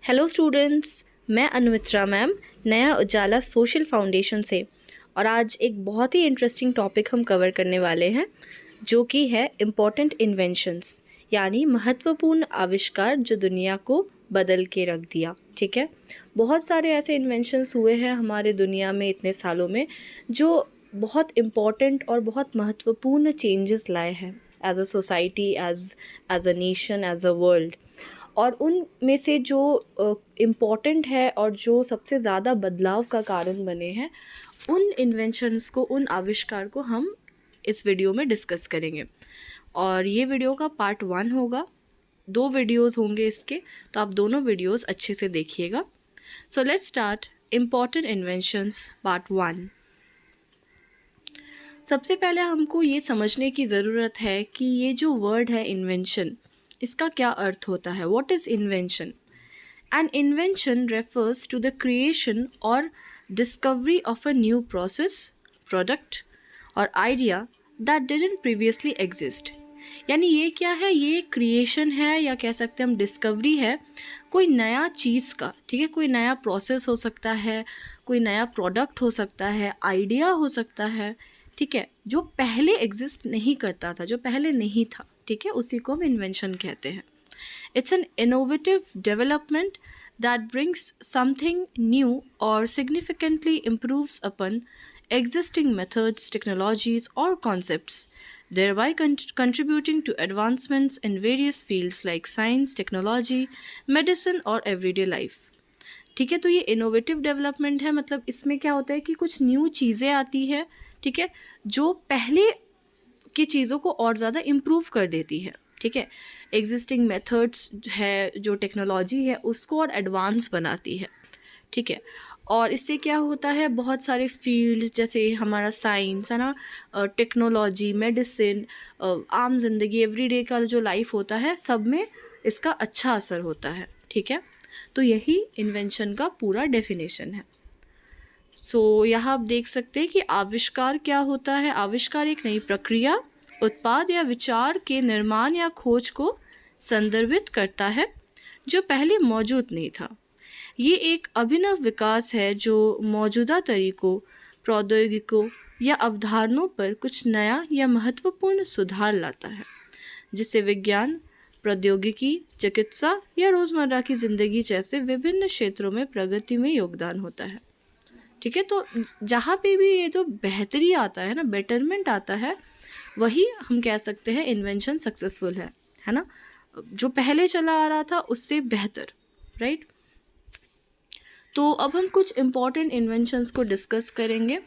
Hello students, मैं अनुमित्रा ma'am नया उजाला social foundation से। और आज एक बहुत ही इंटरेस्टिंग टॉपिक हम कवर करने वाले हैं जो कि है इम्पॉर्टेंट इन्वेंशंस, यानी महत्वपूर्ण आविष्कार जो दुनिया को बदल के रख दिया। ठीक है, बहुत सारे ऐसे इन्वेंशंस हुए हैं हमारे दुनिया में इतने सालों में जो बहुत इम्पॉर्टेंट और बहुत महत्वपूर्ण चेंजेस लाए हैं as a society, as a nation, as a world. और उन में से जो इम्पॉर्टेंट है और जो सबसे ज़्यादा बदलाव का कारण बने हैं, उन इन्वेंशंस को, उन आविष्कार को हम इस वीडियो में डिस्कस करेंगे। और ये वीडियो का पार्ट 1 होगा, 2 वीडियोस होंगे इसके, तो आप दोनों वीडियोस अच्छे से देखिएगा। So let's start important inventions part 1। सबसे पहले हमको ये समझने की ज़रूरत है कि ये जो वर्ड है इन्वेंशन, इसका क्या अर्थ होता है। What is invention? An invention refers to the creation or discovery of a new process, product or idea that didn't previously exist। यानी ये क्या है? ये क्रिएशन है या कह सकते हैं हम डिस्कवरी है कोई नया चीज़ का। ठीक है, कोई नया प्रोसेस हो सकता है, कोई नया प्रोडक्ट हो सकता है, आइडिया हो सकता है। ठीक है, जो पहले एग्जिस्ट नहीं करता था, जो पहले नहीं था। ठीक है, उसी को हम इन्वेंशन कहते हैं। It's an innovative development that brings something new or significantly improves upon existing methods, technologies, or concepts, thereby contributing to advancements in various fields like science, technology, medicine, or everyday life। ठीक है, तो ये innovative development है, मतलब इसमें क्या होता है कि कुछ न्यू चीज़ें आती है। ठीक है, जो पहले की चीज़ों को और ज़्यादा इम्प्रूव कर देती है। ठीक है, एग्जिस्टिंग मेथड्स है, जो टेक्नोलॉजी है, उसको और एडवांस बनाती है। ठीक है, और इससे क्या होता है, बहुत सारे फील्ड्स जैसे हमारा साइंस है ना, टेक्नोलॉजी, मेडिसिन, आम जिंदगी, एवरीडे का जो लाइफ होता है, सब में इसका अच्छा असर होता है। ठीक है, तो यही इन्वेंशन का पूरा डेफिनेशन है। यहाँ आप देख सकते हैं कि आविष्कार क्या होता है। आविष्कार एक नई प्रक्रिया, उत्पाद या विचार के निर्माण या खोज को संदर्भित करता है जो पहले मौजूद नहीं था। ये एक अभिनव विकास है जो मौजूदा तरीकों, प्रौद्योगिकों या अवधारणाओं पर कुछ नया या महत्वपूर्ण सुधार लाता है, जिससे विज्ञान, प्रौद्योगिकी, चिकित्सा या रोज़मर्रा की ज़िंदगी जैसे विभिन्न क्षेत्रों में प्रगति में योगदान होता है। ठीक है, तो जहाँ पे भी ये जो बेहतरी आता है ना, बेटरमेंट आता है, वही हम कह सकते हैं इन्वेंशन सक्सेसफुल है ना। जो पहले चला आ रहा था उससे बेहतर, राइट। तो अब हम कुछ इम्पॉर्टेंट इन्वेंशंस को डिस्कस करेंगे,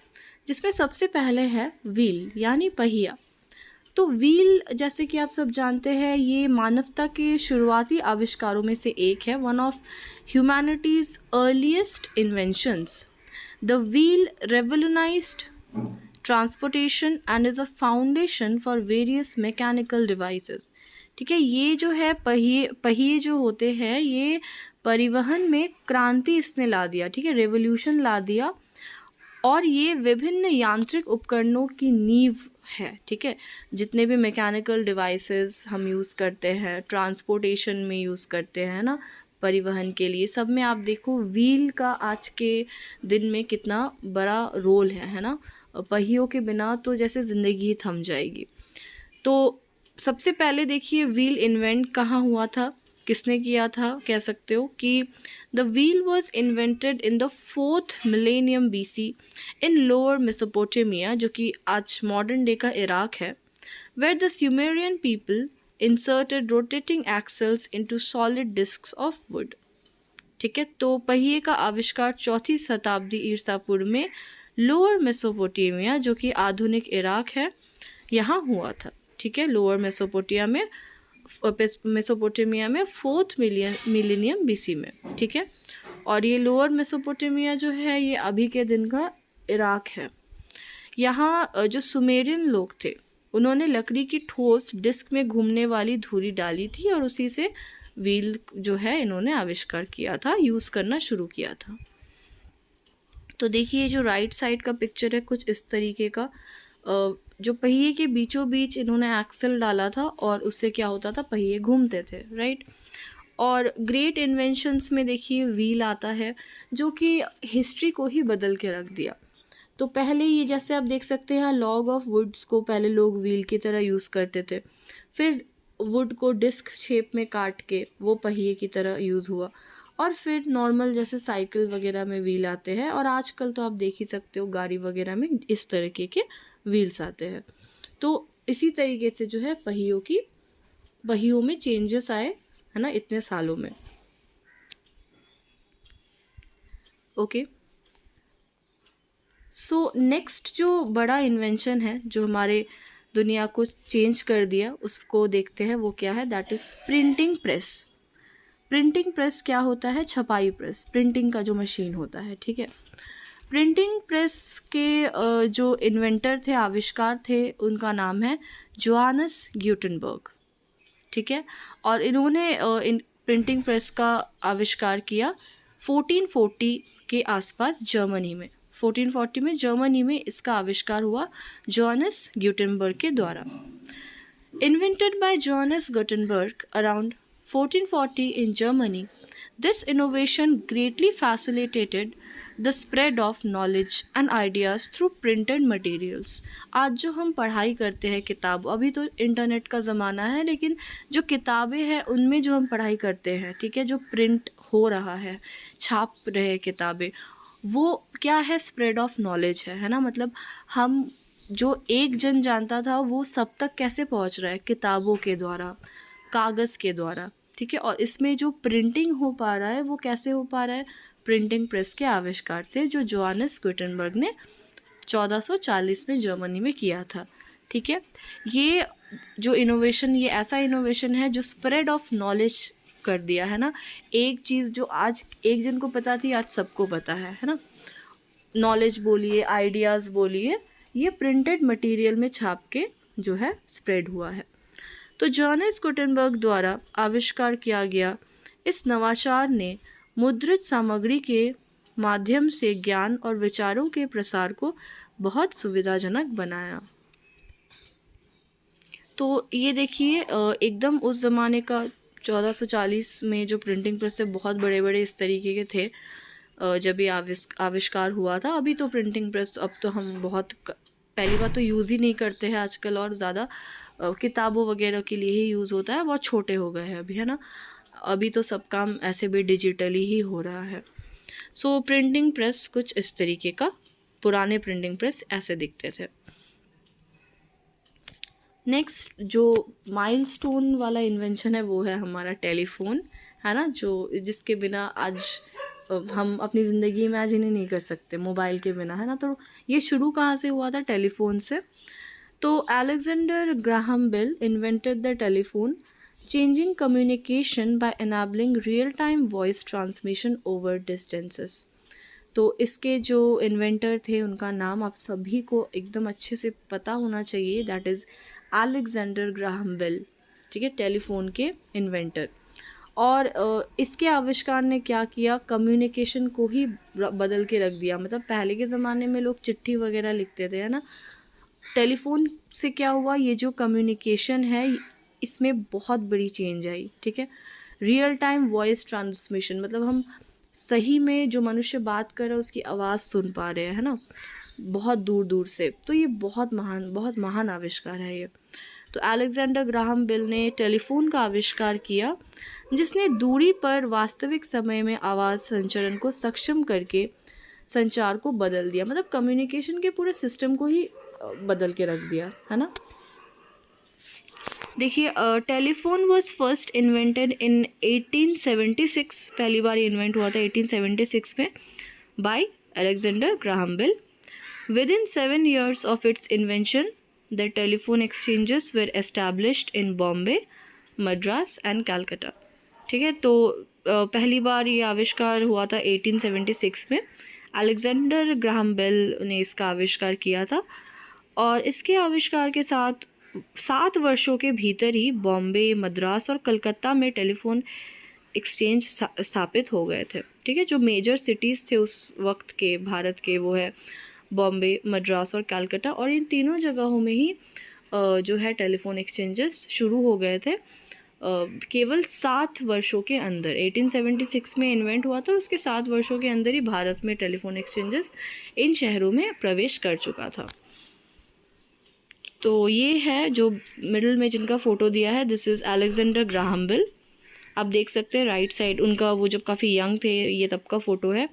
जिसमें सबसे पहले है व्हील, यानी पहिया। तो व्हील, जैसे कि आप सब जानते हैं, ये मानवता के शुरुआती आविष्कारों में से एक है। One of humanities earliest inventions. The wheel revolutionized transportation and is a foundation for various mechanical devices। ठीक है, ये जो है पहिए जो होते हैं, ये परिवहन में क्रांति इसने ला दिया। ठीक है, रेवोल्यूशन ला दिया, और ये विभिन्न यांत्रिक उपकरणों की नींव है। ठीक है, जितने भी मैकेनिकल डिवाइसेस हम यूज़ करते हैं, ट्रांसपोर्टेशन में यूज़ करते हैं ना, परिवहन के लिए, सब में आप देखो व्हील का आज के दिन में कितना बड़ा रोल है ना। पहियों के बिना तो जैसे ज़िंदगी थम जाएगी। तो सबसे पहले देखिए व्हील इन्वेंट कहाँ हुआ था, किसने किया था। कह सकते हो कि the wheel was invented in the 4th millennium BC in lower Mesopotamia, जो कि आज मॉडर्न डे का इराक है, where the Sumerian people inserted rotating axles into solid discs of wood. ठीक है, तो पहिए का आविष्कार 4वीं शताब्दी ईसा पूर्व में लोअर मेसोपोटामिया, जो कि आधुनिक इराक है, यहाँ हुआ था। ठीक है, लोअर मेसोपोटामिया में 4th मिलेनियम BC में। ठीक है, और ये लोअर मेसोपोटामिया जो है, ये अभी के दिन का इराक है। यहाँ जो सुमेरियन लोग थे, उन्होंने लकड़ी की ठोस डिस्क में घूमने वाली धुरी डाली थी, और उसी से व्हील जो है इन्होंने आविष्कार किया था, यूज़ करना शुरू किया था। तो देखिए जो राइट साइड का पिक्चर है, कुछ इस तरीके का, जो पहिए के बीचों बीच इन्होंने एक्सल डाला था, और उससे क्या होता था, पहिए घूमते थे, राइट। और ग्रेट इन्वेंशंस में देखिए व्हील आता है, जो कि हिस्ट्री को ही बदल के रख दिया। तो पहले ये जैसे आप देख सकते हैं लॉग ऑफ वुड्स को पहले लोग व्हील की तरह यूज़ करते थे, फिर वुड को डिस्क शेप में काट के वो पहिए की तरह यूज़ हुआ, और फिर नॉर्मल जैसे साइकिल वगैरह में व्हील आते हैं, और आजकल तो आप देख ही सकते हो गाड़ी वगैरह में इस तरीके के व्हील्स आते हैं। तो इसी तरीके से जो है पहियों में चेंजेस आए, है ना, इतने सालों में। ओके, सो नेक्स्ट जो बड़ा इन्वेंशन है जो हमारे दुनिया को चेंज कर दिया, उसको देखते हैं वो क्या है। That is printing press. Printing press क्या होता है? छपाई प्रेस, प्रिंटिंग का जो मशीन होता है, ठीक है। प्रिंटिंग प्रेस के जो इन्वेंटर थे, आविष्कार थे, उनका नाम है जोहानस ग्यूटेनबर्ग, ठीक है। और इन्होंने इन प्रिंटिंग प्रेस का आविष्कार किया 1440 के आसपास जर्मनी में। 1440 में जर्मनी में इसका आविष्कार हुआ जोहानस ग्यूटेनबर्ग के द्वारा। Invented by Johannes Gutenberg around 1440 in Germany, this innovation greatly facilitated the spread of knowledge and ideas through printed materials. आज जो हम पढ़ाई करते हैं किताब, अभी तो इंटरनेट का ज़माना है, लेकिन जो किताबें हैं उनमें जो हम पढ़ाई करते हैं, ठीक है, जो प्रिंट हो रहा है, छाप रहे किताबें, वो क्या है? स्प्रेड ऑफ नॉलेज है ना। मतलब हम जो एक जन जानता था वो सब तक कैसे पहुंच रहा है? किताबों के द्वारा, कागज़ के द्वारा, ठीक है। और इसमें जो प्रिंटिंग हो पा रहा है वो कैसे हो पा रहा है? प्रिंटिंग प्रेस के आविष्कार से, जो जोहानस गुटेनबर्ग ने 1440 में जर्मनी में किया था, ठीक है। ये जो इनोवेशन, ये ऐसा इनोवेशन है जो स्प्रेड ऑफ नॉलेज कर दिया, है ना। एक चीज़ जो आज एक जन को पता थी, आज सबको पता है ना। नॉलेज बोलिए, आइडियाज़ बोलिए, ये प्रिंटेड मटेरियल में छाप के जो है स्प्रेड हुआ है। तो जोहानस गुटेनबर्ग द्वारा आविष्कार किया गया इस नवाचार ने मुद्रित सामग्री के माध्यम से ज्ञान और विचारों के प्रसार को बहुत सुविधाजनक बनाया। तो ये देखिए एकदम उस ज़माने का 1440 में जो प्रिंटिंग प्रेस से बहुत बड़े बड़े इस तरीके के थे जब ये आविष्कार हुआ था। अभी तो प्रिंटिंग प्रेस अब तो हम बहुत पहली बात तो यूज़ ही नहीं करते हैं आजकल, और ज़्यादा किताबों वगैरह के लिए ही यूज़ होता है, बहुत छोटे हो गए हैं अभी, है ना। अभी तो सब काम ऐसे भी डिजिटली ही हो रहा है। सो प्रिंटिंग प्रेस कुछ इस तरीके का, पुराने प्रिंटिंग प्रेस ऐसे दिखते थे। नेक्स्ट जो माइलस्टोन वाला इन्वेंशन है वो है हमारा टेलीफोन, है ना, जो जिसके बिना आज हम अपनी ज़िंदगी इमेजिन ही नहीं कर सकते, मोबाइल के बिना, है ना। तो ये शुरू कहाँ से हुआ था? टेलीफोन से। तो Alexander Graham Bell invented the telephone, changing communication by enabling real time voice transmission over distances. तो इसके जो इन्वेंटर थे उनका नाम आप सभी को एकदम अच्छे से पता होना चाहिए, that is Alexander Graham Bell, ठीक है, टेलीफोन के इन्वेंटर। और इसके आविष्कार ने क्या किया? कम्युनिकेशन को ही बदल के रख दिया। मतलब पहले के ज़माने में लोग चिट्ठी वगैरह लिखते थे, है ना। टेलीफोन से क्या हुआ? ये जो कम्युनिकेशन है इसमें बहुत बड़ी चेंज आई, ठीक है। रियल टाइम वॉइस ट्रांसमिशन, मतलब हम सही में जो मनुष्य बात कर रहा है उसकी आवाज़ सुन पा रहे हैं, है ना, बहुत दूर दूर से। तो ये बहुत महान आविष्कार है ये। तो अलेक्जेंडर ग्राहम बेल ने टेलीफोन का आविष्कार किया, जिसने दूरी पर वास्तविक समय में आवाज़ संचरण को सक्षम करके संचार को बदल दिया। मतलब कम्युनिकेशन के पूरे सिस्टम को ही बदल के रख दिया, है ना। देखिए telephone was first invented in 1876, पहली बार इन्वेंट हुआ था 1876 में by Alexander Graham Bell. Within 7 years of its invention, the telephone exchanges were established in Bombay, Madras and Calcutta. ठीक है, तो पहली बार ये आविष्कार हुआ था 1876 में। अलेक्जेंडर ग्राहम बेल ने इसका आविष्कार किया था, और इसके आविष्कार के साथ 7 वर्षों के भीतर ही बॉम्बे, मद्रास और कलकत्ता में टेलीफोन एक्सचेंज स्थापित हो गए थे, ठीक है। जो मेजर सिटीज़ थे उस वक्त के भारत के, वो है बॉम्बे, मद्रास और कलकत्ता, और इन तीनों जगहों में ही जो है टेलीफोन एक्सचेंजेस शुरू हो गए थे। केवल 7 वर्षों के अंदर 1876 में इन्वेंट हुआ था और उसके 7 वर्षों के अंदर ही भारत में टेलीफोन एक्सचेंजेस इन शहरों में प्रवेश कर चुका था। तो ये है जो मिडिल में जिनका फ़ोटो दिया है, this is Alexander Graham Bell. आप देख सकते हैं राइट साइड उनका, वो जब काफ़ी यंग थे, ये तब का फ़ोटो है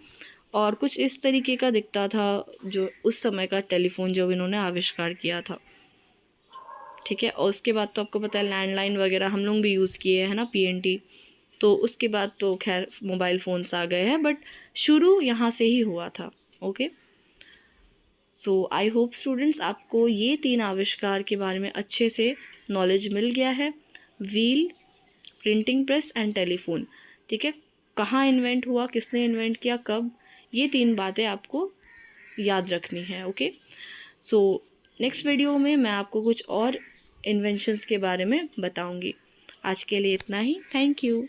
और कुछ इस तरीके का दिखता था जो उस समय का टेलीफोन जब इन्होंने आविष्कार किया था। ठीक है, और उसके बाद तो आपको पता है लैंडलाइन वगैरह हम लोग भी यूज़ किए हैं ना, पीएनटी। तो उसके बाद तो खैर मोबाइल फ़ोन्स आ गए हैं, बट शुरू यहाँ से ही हुआ था। Okay, so I hope students आपको ये 3 आविष्कार के बारे में अच्छे से नॉलेज मिल गया है। Wheel, printing press and telephone. ठीक है, कहाँ इन्वेंट हुआ, किसने इन्वेंट किया, कब, ये 3 बातें आपको याद रखनी है। ओके, सो नेक्स्ट वीडियो में मैं आपको कुछ और इन्वेंशंस के बारे में बताऊंगी। आज के लिए इतना ही। Thank you.